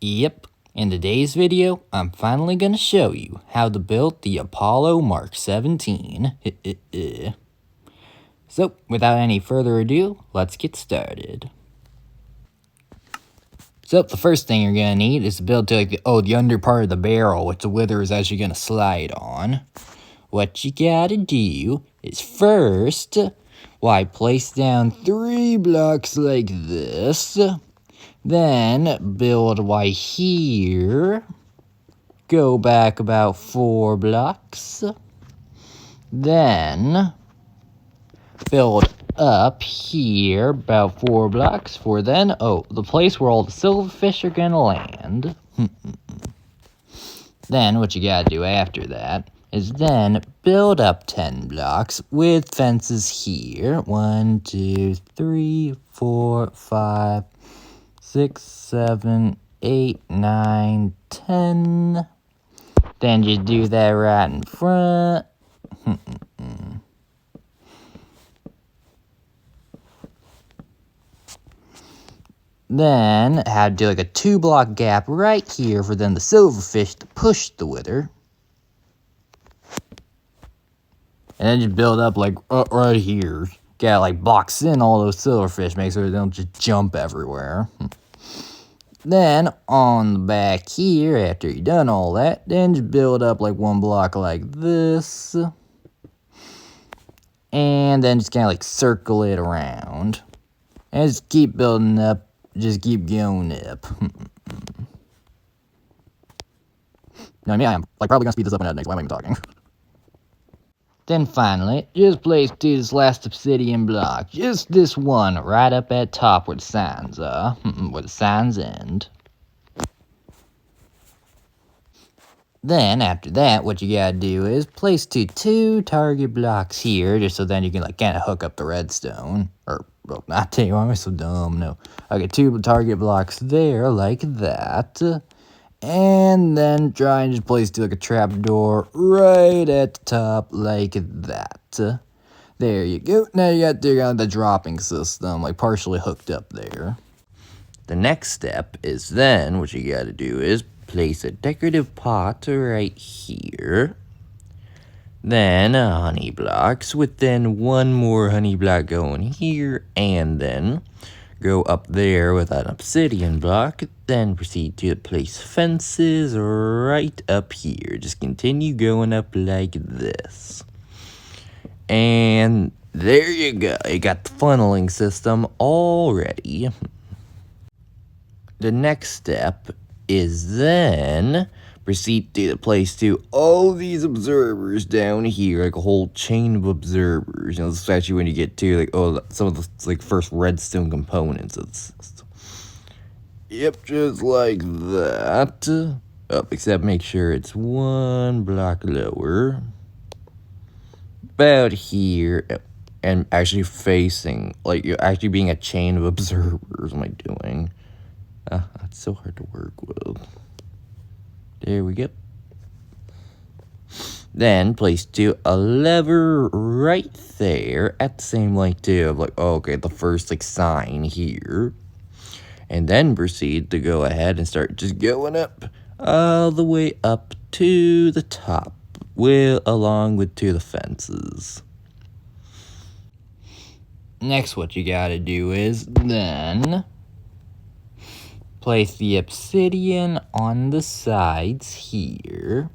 Yep, in today's video, I'm finally gonna show you how to build the Apollo Mark 17. So, without any further ado, let's get started. So, the first thing you're gonna need is to build to the under part of the barrel, which the wither is actually gonna slide on. What you gotta do is first, place down 3 blocks like this. Then build here, go back about 4 blocks, then build up here about 4 blocks for then, the place where all the silverfish are gonna land. Then what you gotta do after that is then build up 10 blocks with fences here. 1, 2, 3, 4, 5, 6, 7, 8, 9, 10. Then just do that right in front. Then have to do a 2-block gap right here for then the silverfish to push the wither. And then just build up right here. Gotta box in all those silverfish, make sure they don't just jump everywhere. Then, on the back here, after you've done all that, then just build up 1 block like this. And then just kind of circle it around. And just keep building up, just keep going up. No, I mean, I'm probably gonna speed this up and next, why am I even talking? Then finally, just place this last obsidian block, just this one, right up at top where the signs are, where the signs end. Then, after that, what you gotta do is place 2 target blocks here, just so then you can, kind of hook up the redstone. Or, well, I tell you, why am I so dumb? No. Okay, 2 target blocks there, like that. And then try and just place a trapdoor right at the top, like that. There you go. Now you got the dropping system, partially hooked up there. The next step is then, what you gotta do is place a decorative pot right here. Then honey blocks with then 1 more honey block going here, and then go up there with an obsidian block, then proceed to place fences right up here. Just continue going up like this. And there you go. You got the funneling system already. The next step is then proceed to place all these observers down here, a whole chain of observers. This is actually when you get to some of the first redstone components of the system. Yep, just like that. Except make sure it's 1 block lower. About here, and actually facing, you're actually being a chain of observers. What am I doing? That's so hard to work with. There we go. Then place a lever right there at the same of the first first here. And then proceed to go ahead and start just going up all the way up to the top, along with the fences. Next, what you gotta do is then place the obsidian on the sides here.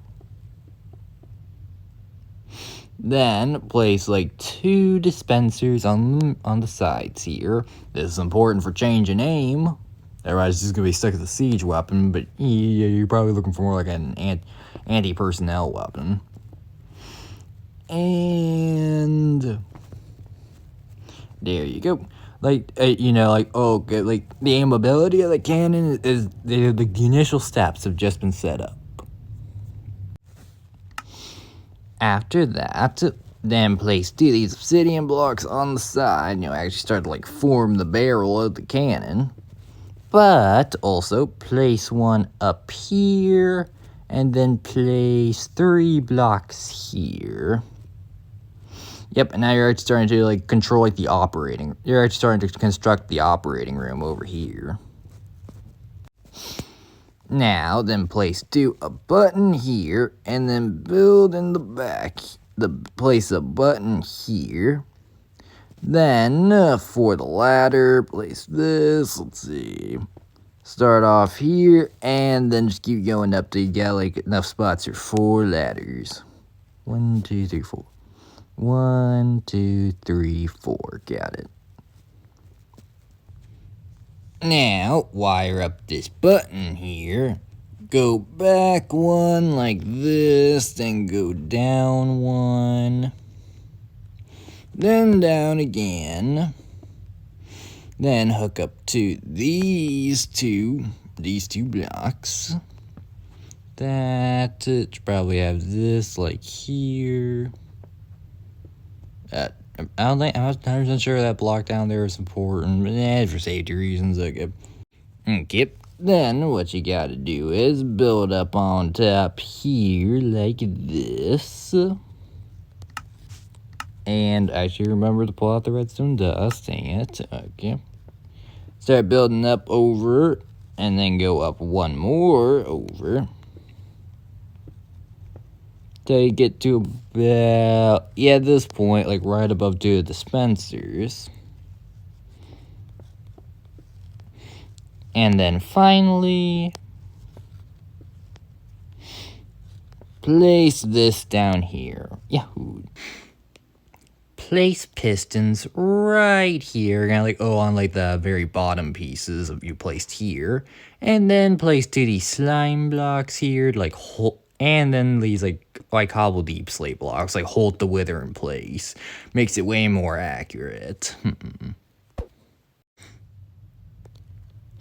Then place 2 dispensers on the sides here. This is important for changing aim. Otherwise, it's just gonna be stuck as a siege weapon. But yeah, you're probably looking for more an anti-personnel weapon. And there you go. The aim ability of the cannon is the initial steps have just been set up. After that, then place 2 of these obsidian blocks on the side. Actually start to form the barrel of the cannon. But also place 1 up here, and then place 3 blocks here. Yep, and now you're actually starting to control the operating. You're actually starting to construct the operating room over here. Now, then place a button here, and then build in the back. Place a button here. Then, for the ladder, place this. Let's see. Start off here, and then just keep going up till you got like enough spots for 4 ladders. 1, 2, 3, 4. 1, 2, 3, 4. Got it. Now, wire up this button here. Go back 1 like this, then go down 1. Then down again. Then hook up to these two blocks. That should probably have this like here. I don't think, I'm not 100% sure that block down there is important, but for safety reasons, okay. Okay, then what you gotta do is build up on top here like this. And actually remember to pull out the redstone dust, dang it, okay. Start building up over, and then go up 1 more over. Till you get to about, this point, like right above 2 dispensers. And then finally, place this down here. Yahoo! Place pistons right here, kind of like, on like the very bottom pieces you placed here. And then place 2 these slime blocks here, like, and then these like cobble deep slate blocks, like hold the wither in place. Makes it way more accurate.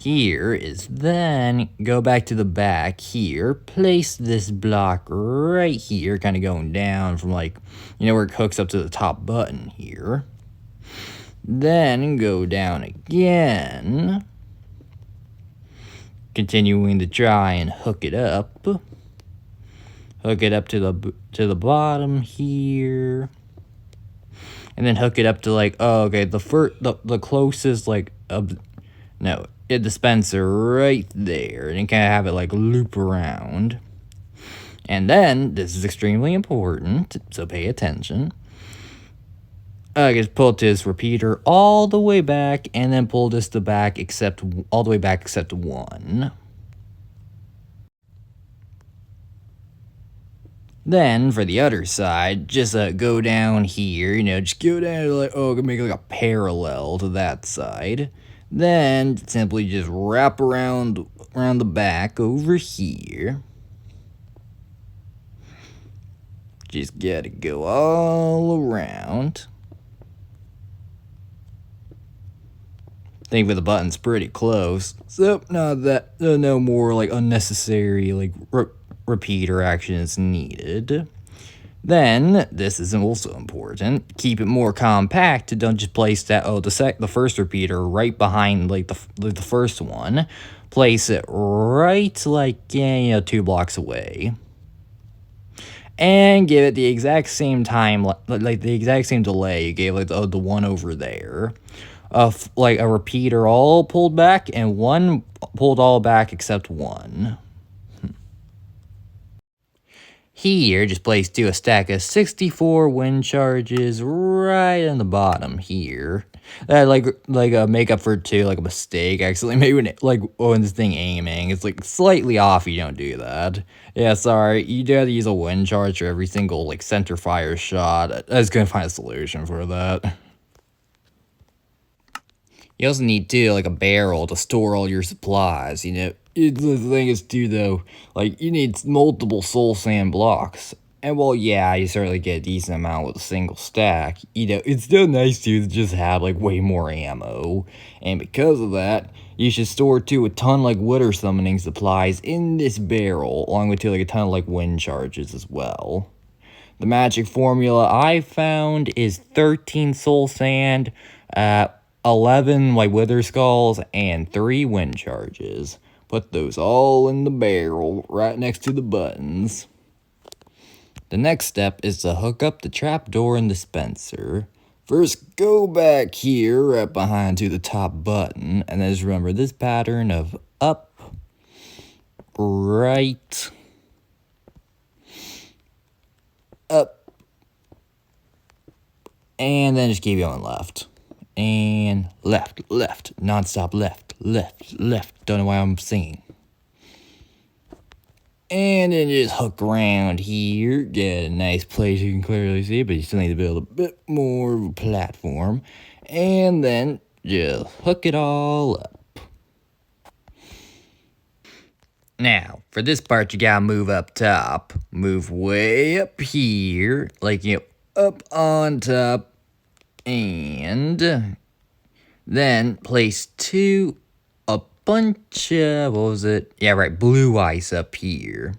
Here is then, go back to the back here, place this block right here, kind of going down from like, where it hooks up to the top button here. Then go down again, continuing to try and hook it up. Hook it up to the bottom here. And then hook it up to like, the closest like, no, a dispenser right there, and you kind of have it like loop around. And then, this is extremely important, so pay attention. Just pull this repeater all the way back, and then pull this all the way back except 1. Then, for the other side, just go down here, just go down like, make like a parallel to that side. Then, simply just wrap around the back over here. Just gotta go all around. Think the button's pretty close, so no more like unnecessary like repeater action is needed. Then, this is also important, keep it more compact. Don't just place that, the first repeater right behind, like, the first one. Place it right, like, 2 blocks away. And give it the exact same time, like, the exact same delay you gave, like, the one over there. Like, a repeater all pulled back, and 1 pulled all back except 1. Here, just place a stack of 64 wind charges right on the bottom here. That like a makeup for like a mistake. Actually, maybe when this thing aiming, it's like slightly off. You don't do that. Yeah, sorry. You do have to use a wind charge for every single like center fire shot. I was gonna find a solution for that. You also need like a barrel to store all your supplies. The thing is too though, like you need multiple soul sand blocks. And well, yeah, you certainly get a decent amount with a single stack. It's still nice to just have like way more ammo. And because of that, you should store a ton like wither summoning supplies in this barrel, along with like a ton of like wind charges as well. The magic formula I found is 13 soul sand, 11 like wither skulls, and 3 wind charges. Put those all in the barrel right next to the buttons. The next step is to hook up the trapdoor and dispenser. First, go back here right behind to the top button, and then just remember this pattern of up, right, up, and then just keep going left. And left, non-stop left. Don't know why I'm singing. And then just hook around here. Get a nice place you can clearly see, but you still need to build a bit more of a platform. And then just hook it all up. Now, for this part, you gotta move up top. Move way up here, like, up on top. And then place a bunch of, what was it? Yeah, right, blue ice up here.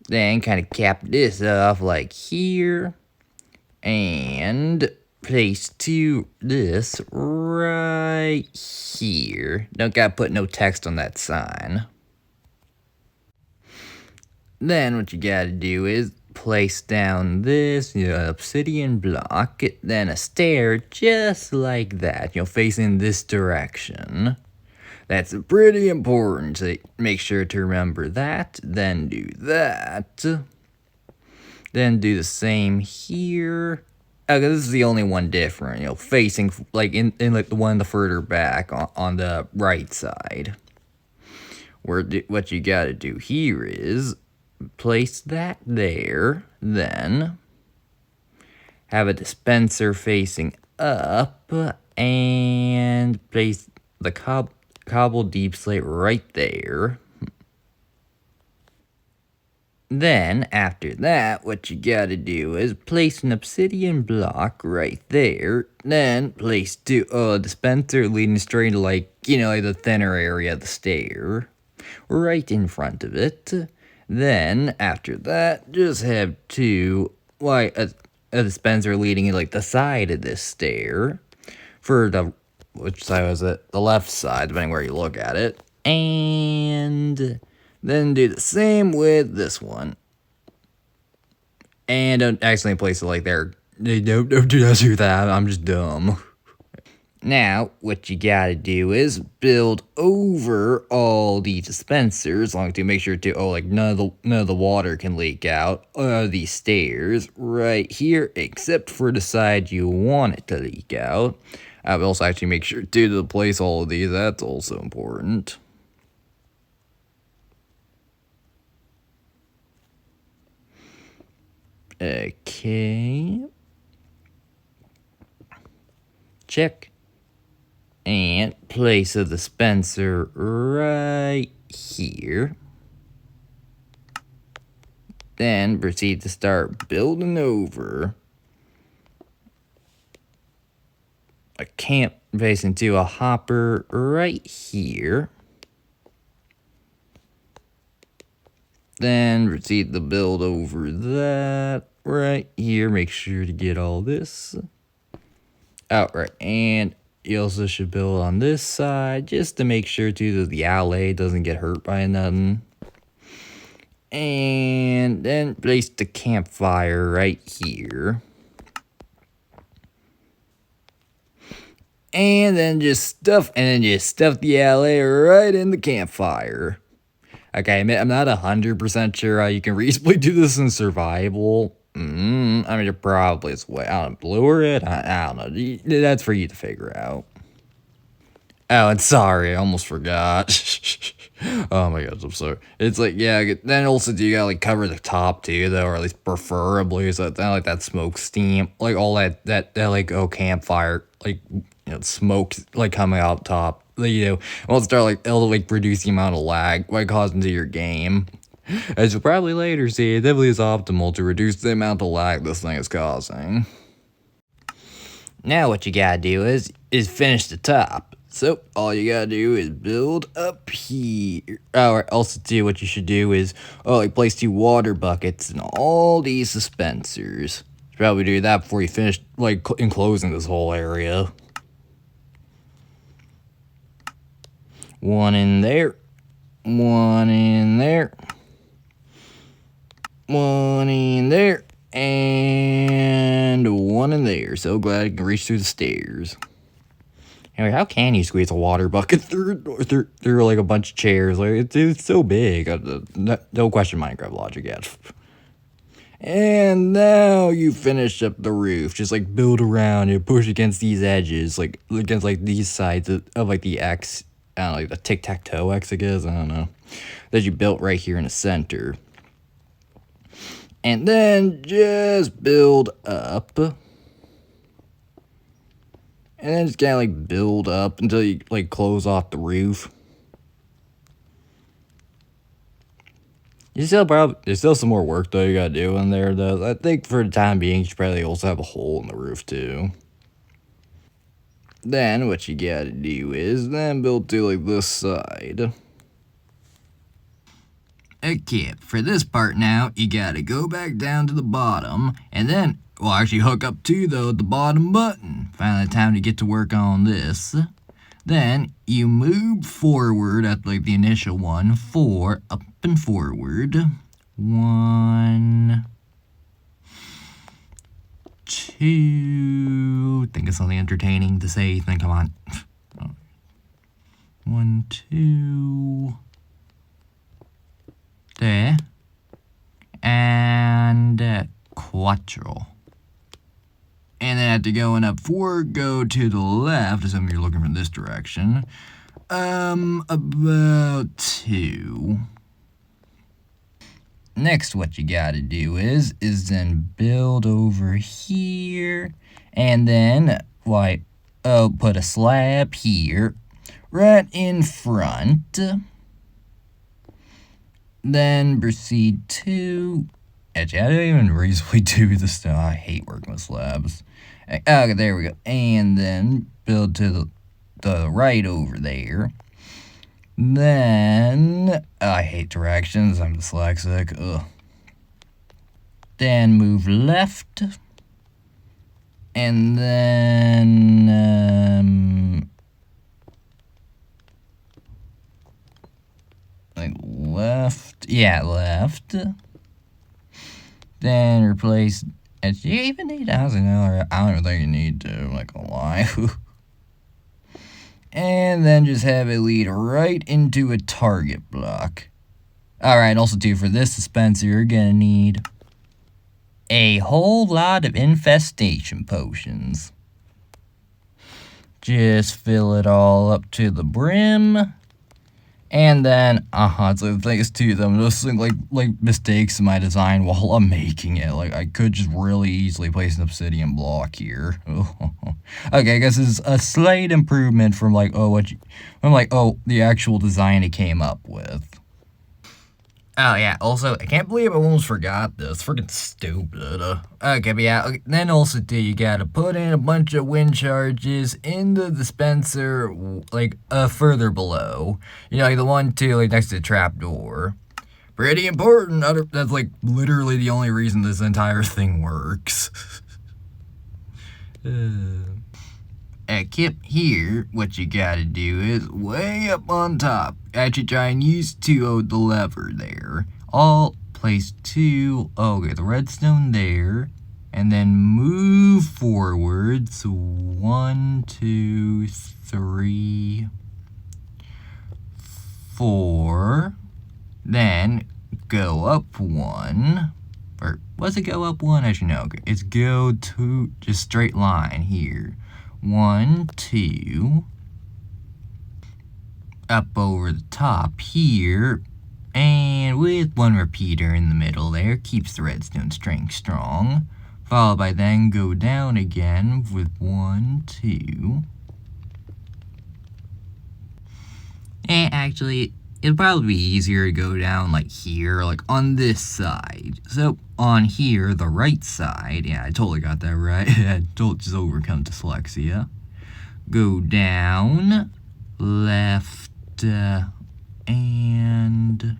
Then kind of cap this off like here. And place this right here. Don't gotta put no text on that sign. Then what you gotta do is place down this obsidian block, then a stair just like that, facing this direction. That's pretty important, so make sure to remember that. Then do that. Then do the same here. Okay, this is the only one different, facing like in like the one the further back on the right side. What you gotta do here is place that there, then have a dispenser facing up, and place the cobbled deep slate right there. Then, after that, what you gotta do is place an obsidian block right there. Then, place a dispenser leading straight to, like the thinner area of the stair. Right in front of it. Then, after that, just have a dispenser leading in, like, the side of this stair. Which side was it? The left side, depending where you look at it. And then do the same with this one. And don't accidentally place it like there. Don't do that. I'm just dumb. Now, what you gotta do is build over all the dispensers, long to make sure to, none of the water can leak out of these stairs right here, except for the side you want it to leak out. I will also actually make sure to place all of these. That's also important. Okay. Check. And place a dispenser right here. Then proceed to start building over a camp facing to a hopper right here. Then proceed to build over that right here. Make sure to get all this out right. And you also should build on this side just to make sure that the alley doesn't get hurt by nothing. And then place the campfire right here. And then just stuff the alley right in the campfire. Okay, I'm not 100% sure how you can reasonably do this in survival. I mean, you're probably this way. I don't know, lure it? I don't know. That's for you to figure out. Oh, and sorry, I almost forgot. Oh my gosh, I'm sorry. It's like, yeah, then also you gotta cover the top too, though, or at least preferably, so it's not like that smoke steam, like all that campfire, smoke coming out top. Won't start it'll reduce the amount of lag causing to your game. As you'll probably later see, it definitely is optimal to reduce the amount of lag this thing is causing. Now what you gotta do is finish the top. So all you gotta do is build up here. Or also too, what you should do is place 2 water buckets in all these dispensers. You should probably do that before you finish enclosing this whole area. One in there. One in there. One in there. And one in there. So glad I can reach through the stairs. Anyway, how can you squeeze a water bucket through like a bunch of chairs? Like it's so big. No question Minecraft logic yet. And now you finish up the roof. Just like build around and push against these edges, like against like these sides of like the X. I don't know, like the tic-tac-toe X, I guess. I don't know. That you built right here in the center. And then just build up. And then just kind of like build up until you like close off the roof. There's still some more work though you gotta do in there though. I think for the time being you should probably also have a hole in the roof too. Then what you gotta do is then build to like this side. Okay, for this part now, you gotta go back down to the bottom, and then, well, actually hook up to the bottom button. Finally, time to get to work on this. Then, you move forward at, like, the initial one, 4, up and forward. 1, 2, think of something entertaining to say, then come on. 1, 2... There. And quattro. And then after going up 4, go to the left, assuming you're looking from this direction. About 2. Next, what you gotta do is then build over here. And then, put a slab here. Right in front. Then proceed to... Actually, I don't even reasonably do this now. I hate working with slabs. Okay, there we go. And then build to the right over there. Then... I hate directions. I'm dyslexic. Ugh. Then move left. And then... like left, yeah, left. Then replace. Do you even need housing now? I don't even think you need to. I'm not gonna lie. And then just have it lead right into a target block. All right. Also, too, for this dispenser, you're gonna need a whole lot of infestation potions. Just fill it all up to the brim. And then, it's like the thing is too, I'm noticing like mistakes in my design while I'm making it. Like I could just really easily place an obsidian block here. Okay, I guess it's a slight improvement from the actual design it came up with. Oh yeah, also, I can't believe I almost forgot this. Freaking stupid. Okay, but yeah, then also too, you gotta put in a bunch of wind charges in the dispenser, like, further below. You know, like the one, too, like, next to the trapdoor. Pretty important. That's, like, literally the only reason this entire thing works. Here, what you gotta do is way up on top. Actually try and use the lever there. All place 2, okay, the redstone there. And then move forward. So 1, 2, 3, 4. Then go up 1. Or was it go up 1? Actually, no. Okay. It's go to just straight line here. 1, 2. Up over the top here. And with 1 repeater in the middle there, keeps the redstone string strong. Followed by then go down again with 1, 2. And actually, it'd probably be easier to go down like here, like on this side. So on here, the right side, yeah, I totally got that right. I just overcome dyslexia. Go down, left, and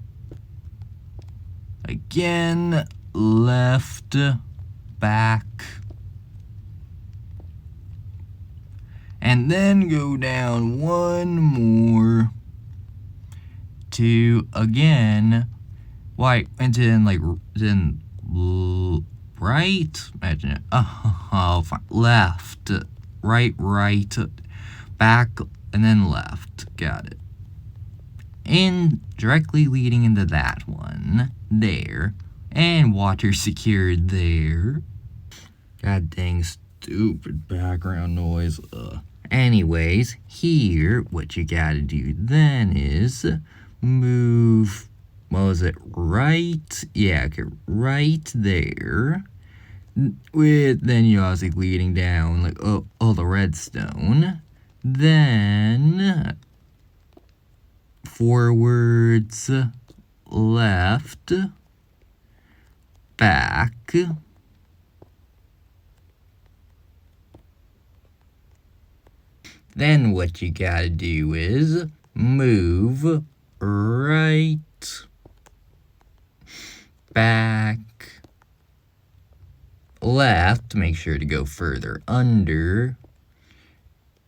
again, left, back, and then go down 1 more to again, and then right, imagine it, fine. Left, right, back, and then left. Got it. And directly leading into that one. There. And water secured there. God dang stupid background noise. Anyways, here, what you gotta do then is move, what was it, right? Yeah, okay, right there. With, then you're obviously leading down, like, all the redstone. Then, forwards, left, back. Then what you gotta do is move right, back, left, make sure to go further under,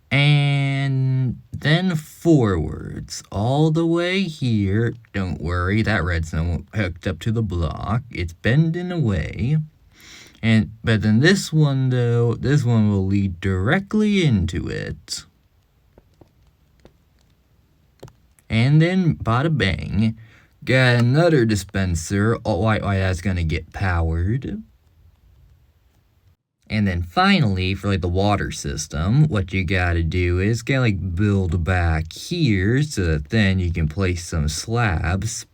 and then forwards all the way here. Don't worry, that redstone won't hooked up to the block. It's bending away. But then this one though, this one will lead directly into it. And then, bada bang, got another dispenser. Oh, why that's gonna get powered. And then finally, for like the water system, what you gotta do is kinda like build back here so that then you can place some slabs.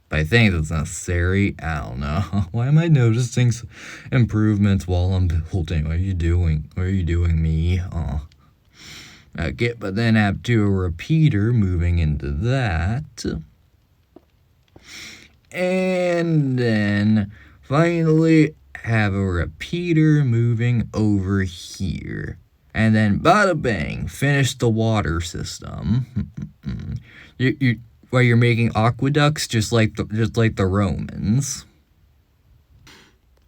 But I think that's necessary. I don't know. Why am I noticing improvements while I'm building? What are you doing? What are you doing, me? Oh. Okay, but then have to a repeater moving into that. And then finally have a repeater moving over here. And then bada bang, finish the water system. You're making aqueducts just like the Romans.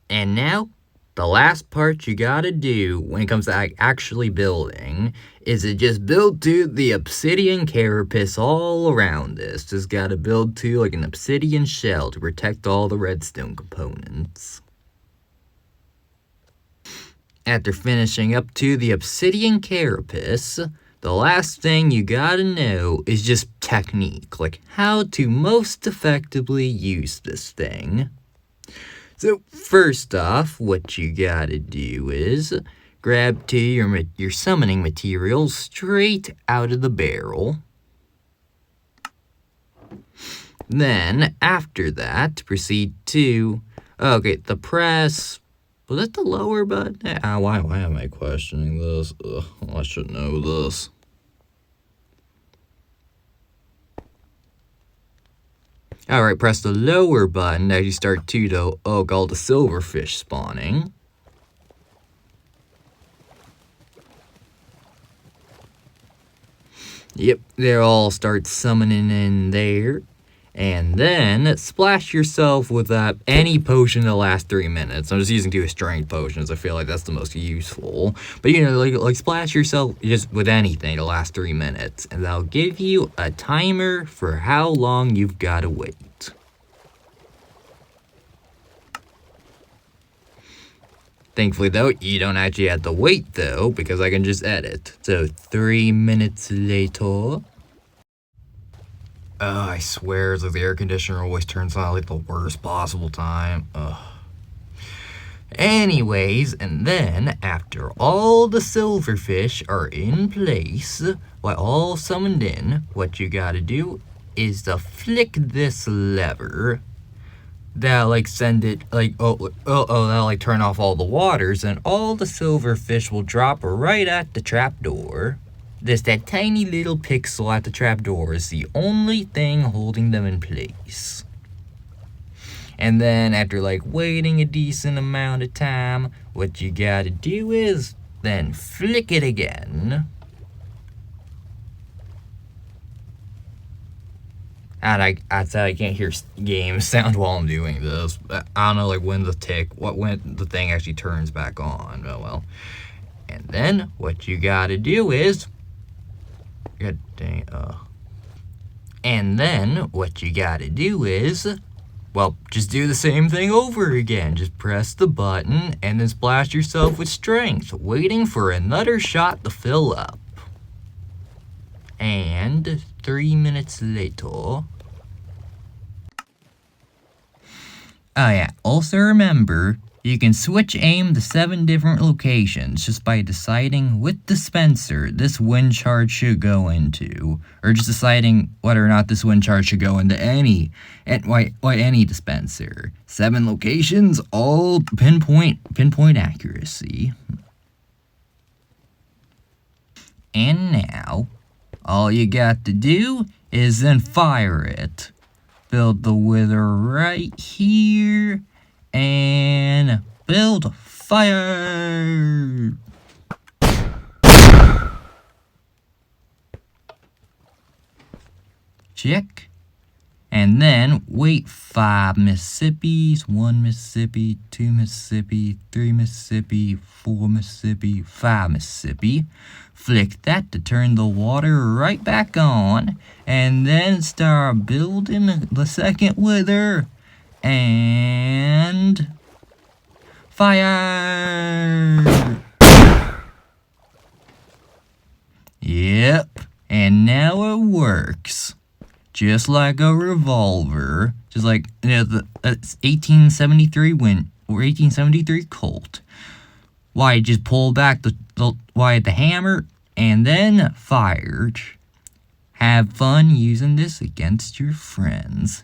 And now, the last part you gotta do when it comes to actually building is to just build to the obsidian carapace all around this. Just gotta build to like an obsidian shell to protect all the redstone components. After finishing up to the obsidian carapace, the last thing you gotta know is just technique, like how to most effectively use this thing. So first off, what you gotta do is grab your summoning materials straight out of the barrel. Then, after that, proceed to, the press. Was that the lower button? Why am I questioning this? I should know this. Alright, press the lower button as you start to all the silverfish spawning. Yep, they all start summoning in there. And then splash yourself with any potion to last 3 minutes. I'm just using 2 strength potions. I feel like that's the most useful. But like splash yourself just with anything to last 3 minutes, and that'll give you a timer for how long you've gotta wait. Thankfully though, you don't actually have to wait though, because I can just edit. So 3 minutes later. I swear, it's like the air conditioner always turns on like the worst possible time. Anyways, and then, after all the silverfish are in place, all summoned in, what you gotta do is to flick this lever. That'll send it, that'll turn off all the waters, and all the silverfish will drop right at the trapdoor. Just that tiny little pixel at the trapdoor is the only thing holding them in place. And then after waiting a decent amount of time, what you gotta do is then flick it again. And I can't hear game sound while I'm doing this. I don't know when the thing actually turns back on. Oh well. And then what you gotta do is And then what you gotta do is, just do the same thing over again. Just press the button and then splash yourself with strength, waiting for another shot to fill up. And 3 minutes later. Oh yeah, also remember, you can switch aim to 7 different locations just by deciding what dispenser this Windcharge should go into, or just deciding whether or not this Windcharge should go into any dispenser. 7 locations, all pinpoint accuracy. And now, all you got to do is then fire it. Build the wither right here, and build fire! Check. And then wait 5 Mississippis, 1 Mississippi, 2 Mississippi, 3 Mississippi, 4 Mississippi, 5 Mississippi. Flick that to turn the water right back on, and then start building the second wither. And fire! Yep, and now it works. Just like a revolver, just like the 1873 or 1873 Colt. Why just pull back the hammer and then fired. Have fun using this against your friends.